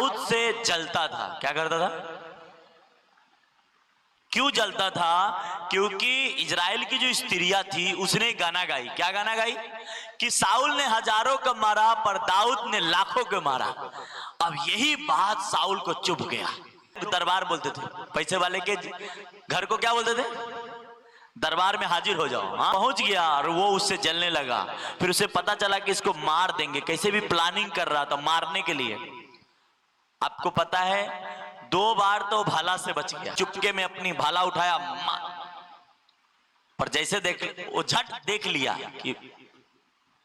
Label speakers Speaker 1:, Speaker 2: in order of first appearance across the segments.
Speaker 1: दाऊद से जलता था। क्या करता था? क्यों जलता था? क्योंकि इजराइल की जो स्त्रियां थी उसने गाना गाई। क्या गाना गाई? कि साउल ने हजारों को मारा पर दाऊद ने लाखों को मारा। अब यही बात साउल को चुभ गया। दरबार बोलते थे, पैसे वाले के घर को क्या बोलते थे? दरबार में हाजिर हो जाओ। हाँ, पहुंच गया और वो उससे जलने लगा। फिर उसे पता चला कि इसको मार देंगे, कैसे भी प्लानिंग कर रहा था मारने के लिए। आपको पता है 2 बार तो भाला से बच गया, चुपके में अपनी भाला उठाया, पर जैसे वो झट देख लिया कि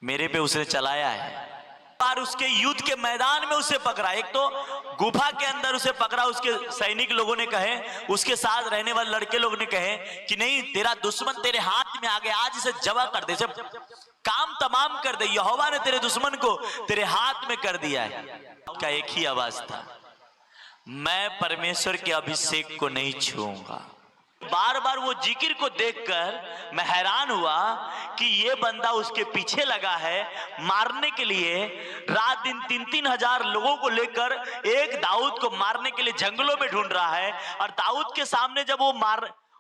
Speaker 1: मेरे पे उसने चलाया है। बार उसके युद्ध के मैदान में उसे पकड़ा, एक तो गुफा के अंदर उसे पकड़ा। उसके सैनिक लोगों ने कहे, उसके साथ रहने वाले लड़के लोग ने कहे कि नहीं, तेरा दुश्मन तेरे हाथ में आ गया, आज इसे जवा कर दे, काम तमाम कर दे। यहोवा ने तेरे दुश्मन को तेरे हाथ में कर दिया है। क्या एक ही आवाज था, मैं परमेश्वर के अभिषेक को नहीं छूऊंगा। बार बार वो जिक्र को देखकर मैं हैरान हुआ कि ये बंदा उसके पीछे लगा है मारने के लिए। रात दिन 3-3 हजार लोगों को लेकर एक दाऊद को मारने के लिए जंगलों में ढूंढ रहा है। और दाऊद के सामने जब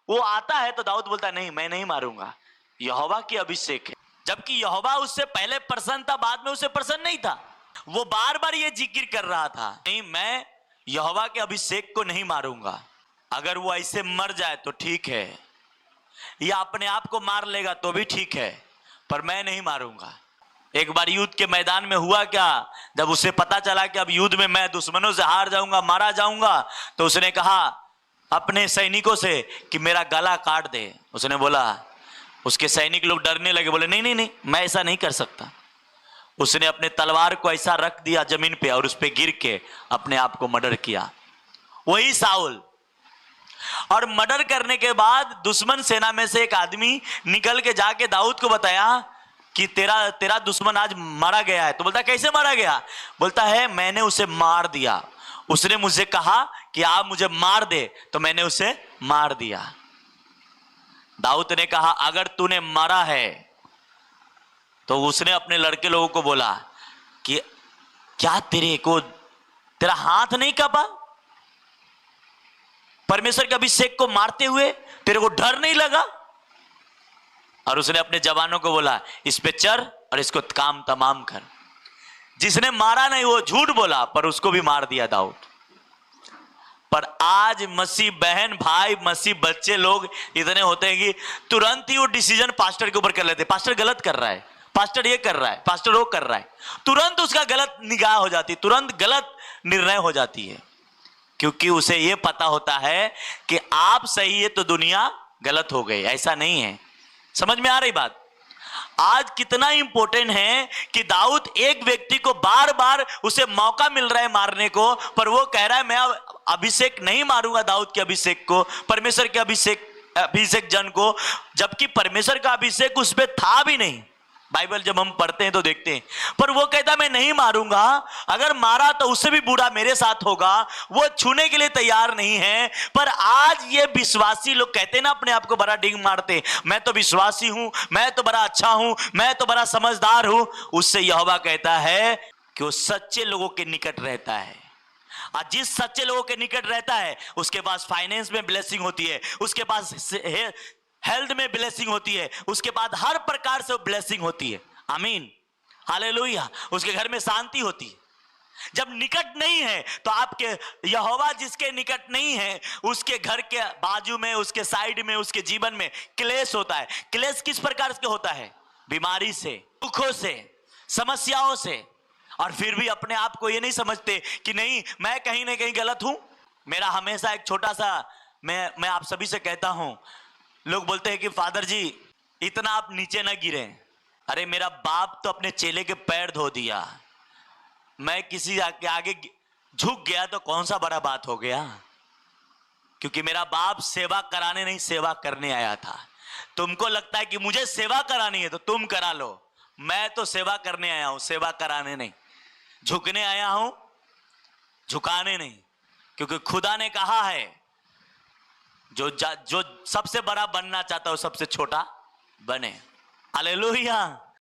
Speaker 1: वो आता है तो दाऊद बोलता नहीं, मैं नहीं मारूंगा, यहोवा की अभिषेक है। जबकि यहोवा उससे पहले प्रसन्न था, बाद में उसे प्रसन्न नहीं था। वो बार बार ये जिक्र कर रहा था, नहीं, मैं यहोवा के अभिषेक को नहीं मारूंगा। अगर वो ऐसे मर जाए तो ठीक है, या अपने आप को मार लेगा तो भी ठीक है, पर मैं नहीं मारूंगा। एक बार युद्ध के मैदान में हुआ क्या, जब उसे पता चला कि अब युद्ध में मैं दुश्मनों से हार जाऊंगा, मारा जाऊंगा, तो उसने कहा अपने सैनिकों से कि मेरा गला काट दे। उसने बोला, उसके सैनिक लोग डरने लगे, बोले नहीं नहीं नहीं, मैं ऐसा नहीं कर सकता। उसने अपने तलवार को ऐसा रख दिया जमीन पे और उस पे गिर के अपने आप को मर्डर किया, वही साउल। और मर्डर करने के बाद दुश्मन सेना में से एक आदमी निकल के जाके दाऊद को बताया कि तेरा दुश्मन आज मारा गया है। तो बोलता कैसे मारा गया? बोलता है मैंने उसे मार दिया, उसने मुझे कहा कि आप मुझे मार दे, तो मैंने उसे मार दिया। दाऊद ने कहा अगर तूने मारा है, तो उसने अपने लड़के लोगों को बोला कि क्या तेरा हाथ नहीं कांपा? परमेश्वर के अभिषेक को मारते हुए तेरे को डर नहीं लगा? और उसने अपने जवानों को बोला इस पे चढ़ और इसको काम तमाम कर। जिसने मारा नहीं वो झूठ बोला, पर उसको भी मार दिया दाऊद। पर आज मसीह बहन भाई, मसीह बच्चे लोग इतने होते हैं कि तुरंत ही वो डिसीजन पास्टर के ऊपर कर लेते हैं। पास्टर गलत कर रहा है, पास्टर ये कर रहा है, पास्टर वो कर रहा है, तुरंत उसका गलत निगाह हो जाती है, तुरंत गलत निर्णय हो जाती है। क्योंकि उसे ये पता होता है कि आप सही है तो दुनिया गलत हो गई। ऐसा नहीं है। समझ में आ रही बात? आज कितना इंपॉर्टेंट है कि दाऊद एक व्यक्ति को बार बार उसे मौका मिल रहा है मारने को, पर वो कह रहा है मैं अभिषेक नहीं मारूंगा, दाऊद के अभिषेक को, परमेश्वर के अभिषेक जन को, जबकि परमेश्वर का अभिषेक उस पर था भी नहीं। बाइबल जब हम पढ़ते हैं तो देखते हैं, पर वो कहता मैं नहीं मारूंगा, अगर मारा तो उससे भी बुरा मेरे साथ होगा। वो छूने के लिए तैयार नहीं है। पर आज ये विश्वासी लोग कहते हैं ना, अपने आप को बड़ा डिंग मारते, मैं तो विश्वासी हूं, मैं तो बड़ा अच्छा हूं, मैं तो बड़ा समझदार हूं। उससे यहोवा कहता है कि वो सच्चे लोगों के निकट रहता है। और जिस सच्चे लोगों के निकट रहता है उसके पास फाइनेंस में ब्लेसिंग होती है, उसके पास हेल्थ में ब्लेसिंग होती है, उसके बाद हर प्रकार से ब्लेसिंग होती है। आमीन, हालेलुया। उसके घर में शांति होती है। जब निकट नहीं है तो आपके यहोवा जिसके निकट नहीं है उसके घर के बाजू में, उसके साइड में, उसके जीवन में क्लेश होता है। क्लेश किस प्रकार से होता है? बीमारी से, दुखों से, समस्याओं से। और फिर भी अपने आप को ये नहीं समझते कि नहीं, मैं कहीं ना कहीं गलत हूं। मेरा हमेशा एक छोटा सा मैं आप सभी से कहता हूं, लोग बोलते हैं कि फादर जी इतना आप नीचे ना गिरे। अरे मेरा बाप तो अपने चेले के पैर धो दिया, मैं किसी के आगे झुक गया तो कौन सा बड़ा बात हो गया? क्योंकि मेरा बाप सेवा कराने नहीं, सेवा करने आया था। तुमको लगता है कि मुझे सेवा करानी है तो तुम करा लो, मैं तो सेवा करने आया हूं, सेवा कराने नहीं। झुकने आया हूं, झुकाने नहीं। क्योंकि खुदा ने कहा है जो सबसे बड़ा बनना चाहता है वो सबसे छोटा बने। हालेलुया।